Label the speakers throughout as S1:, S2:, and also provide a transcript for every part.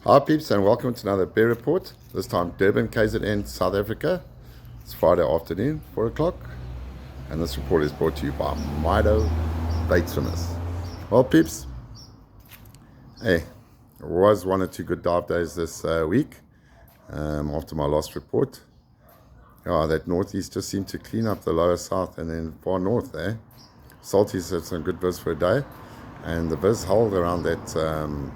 S1: Hi peeps and welcome to another bear report. This time Durban, KZN, South Africa. It's Friday afternoon, 4 o'clock. And this report is brought to you by Mydo bait swimmers. Well peeps, hey, it was one or two good dive days this week after my last report. That northeast just seemed to clean up the lower south and then far north there. Salties had some good viz for a day. And the viz held around that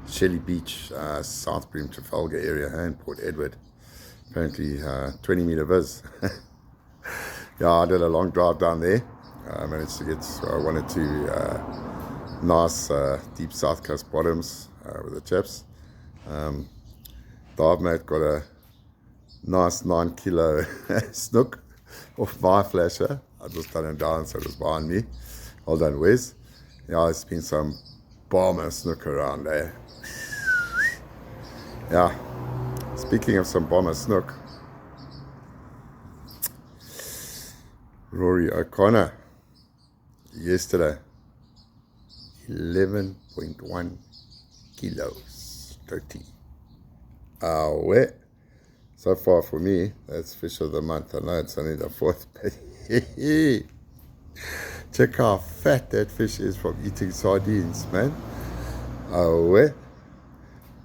S1: Shelley Beach, South Bream, Trafalgar area in Port Edward. Apparently 20 meter viz. I did a long drive down there. I managed to get one or two nice deep south coast bottoms with the chaps. Dive mate got a nice 9 kilo snook off my flasher. I just done him down so it was behind me. Well done Wes. There's been some bomber snook around there. Speaking of some bomber snook, Rory O'Connor yesterday, 11.1 kilos, Toti. Aweh. So far for me, that's fish of the month. I know it's only the 4th, but check how fat that fish is from eating sardines, man. Aweh.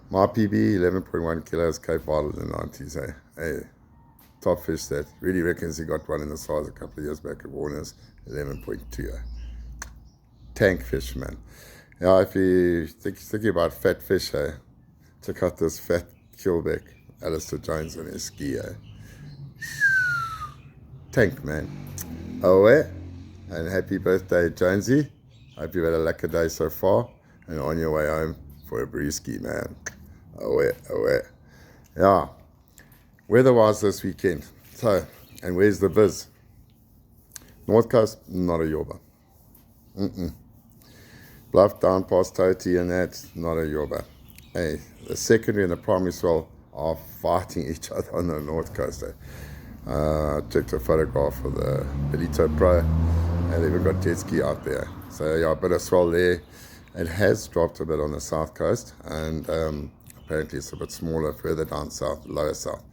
S1: My PB, 11.1 kilos, Cape Island in the 90s. Hey, top fish that. Really reckons he got one in the size a couple of years back at Warner's, 11.2. Tank fish, man. If you thinking about fat fish, check out this fat Geelbek, Alistair Jones on his ski. Tank, man. Aweh, and happy birthday, Jonesy. Hope you've had a lekker day so far, and on your way home for a brewski, man. Aweh. Weather-wise this weekend. So, and where's the viz? North Coast, not a yorba. Bluff down past Toti and that, not a yorba. Hey, the secondary and the primary swell are fighting each other on the North Coast. I checked a photograph of the Belito Pro, and they've even got jet ski out there. So a bit of swell there. It has dropped a bit on the south coast, and apparently it's a bit smaller further down south, lower south,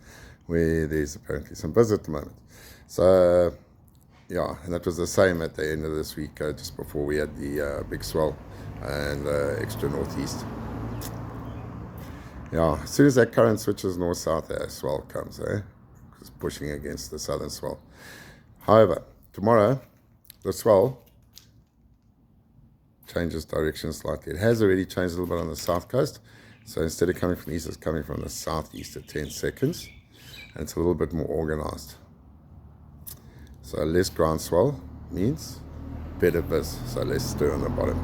S1: where there's apparently some buzz at the moment. So, and that was the same at the end of this week, just before we had the big swell and extra northeast. As soon as that current switches north-south, that swell comes, it's pushing against the southern swell. However, tomorrow, the swell changes direction slightly. It has already changed a little bit on the south coast. So instead of coming from the east, it's coming from the southeast at 10 seconds. And it's a little bit more organized. So less ground swell means better viz. So less stir on the bottom.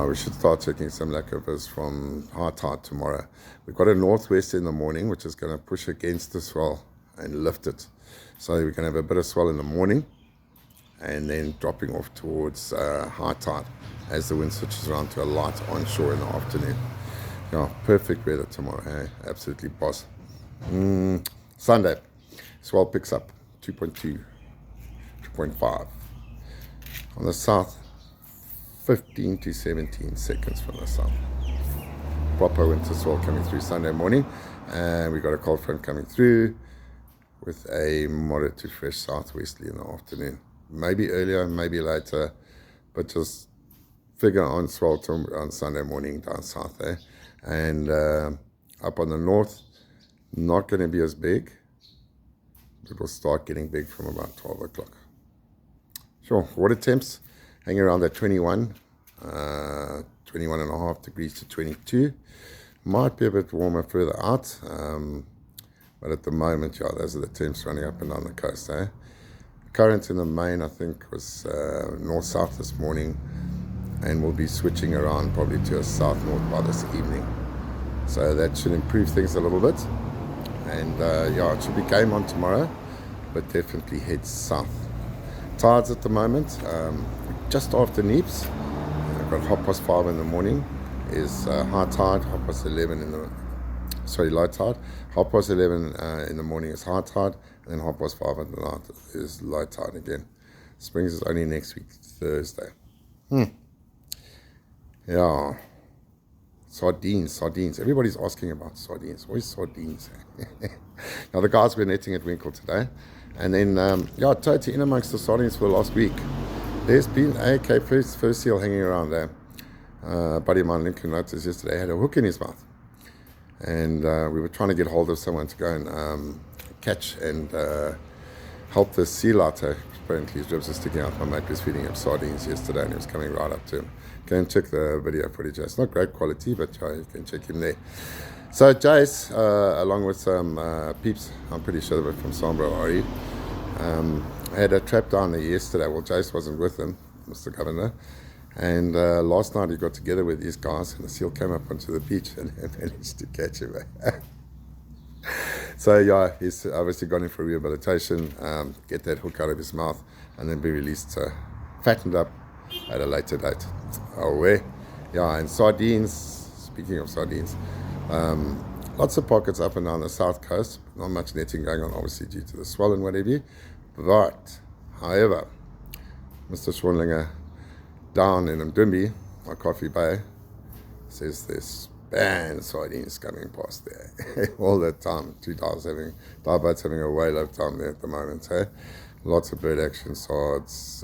S1: We should start checking some lekker viz from high tide tomorrow. We've got a northwest in the morning, which is going to push against the swell and lift it. So we can have a bit of swell in the morning and then dropping off towards high tide as the wind switches around to a light onshore in the afternoon. Perfect weather tomorrow, absolutely boss. Sunday, swell picks up 2.2, 2.5. On the south, 15 to 17 seconds from the south. Proper winter swell coming through Sunday morning, and we got a cold front coming through with a moderate to fresh southwesterly in the afternoon. Maybe earlier, maybe later, but just figure on swell on Sunday morning down south there. And up on the north, not going to be as big. It will start getting big from about 12 o'clock. Sure, water temps hang around at 21, 21 and a half degrees to 22. Might be a bit warmer further out, but at the moment, those are the temps running up and down the coast. Current in the main, I think, was north-south this morning, and we'll be switching around probably to a south-north by this evening. So that should improve things a little bit. And it should be game on tomorrow, but definitely head south. Tides at the moment, just after Neeps. I've got 5:30 in the morning is high tide, 11:30 low tide. 11:30 in the morning is high tide, and then 5:30 at the night is low tide again. Springs is only next week, Thursday. Sardines. Everybody's asking about sardines. Where's sardines? Now, the guys were netting at Winkle today. And then, Toti in amongst the sardines for the last week. There's been a Cape first seal hanging around there. Buddy of mine, Lincoln, noticed yesterday, had a hook in his mouth. And we were trying to get hold of someone to go and catch and help the seal out. Apparently his ribs are sticking out. My mate was feeding him sardines yesterday and he was coming right up to him. Go and check the video footage. It's not great quality, but you can check him there. So Jace, along with some peeps, I'm pretty sure they were from Sambro Ori, had a trap down there yesterday. Well, Jace wasn't with him, Mr. Govender. And last night he got together with these guys and the seal came up onto the beach and managed to catch him. So yeah, he's obviously gone in for rehabilitation, get that hook out of his mouth and then be released, fattened up at a later date. Aweh. Yeah, and sardines, speaking of sardines, lots of pockets up and down the south coast, not much netting going on obviously due to the swell and whatever. But, however, Mr. Schwanlinger down in Mdumbi, or Coffee Bay, says there's banned sardines coming past there all the time. Dive boats having a whale of time there at the moment. Hey? Lots of bird action, sards,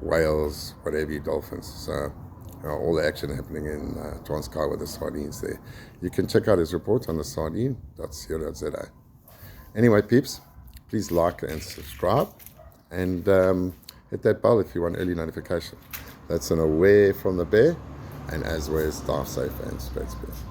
S1: whales, whatever, dolphins. So all the action happening in Transkei with the sardines there. You can check out his report on the sardine.co.za. Anyway, peeps, please like and subscribe and hit that bell if you want early notification. That's an Aweh from the bear, and as well as staff safe and spread space.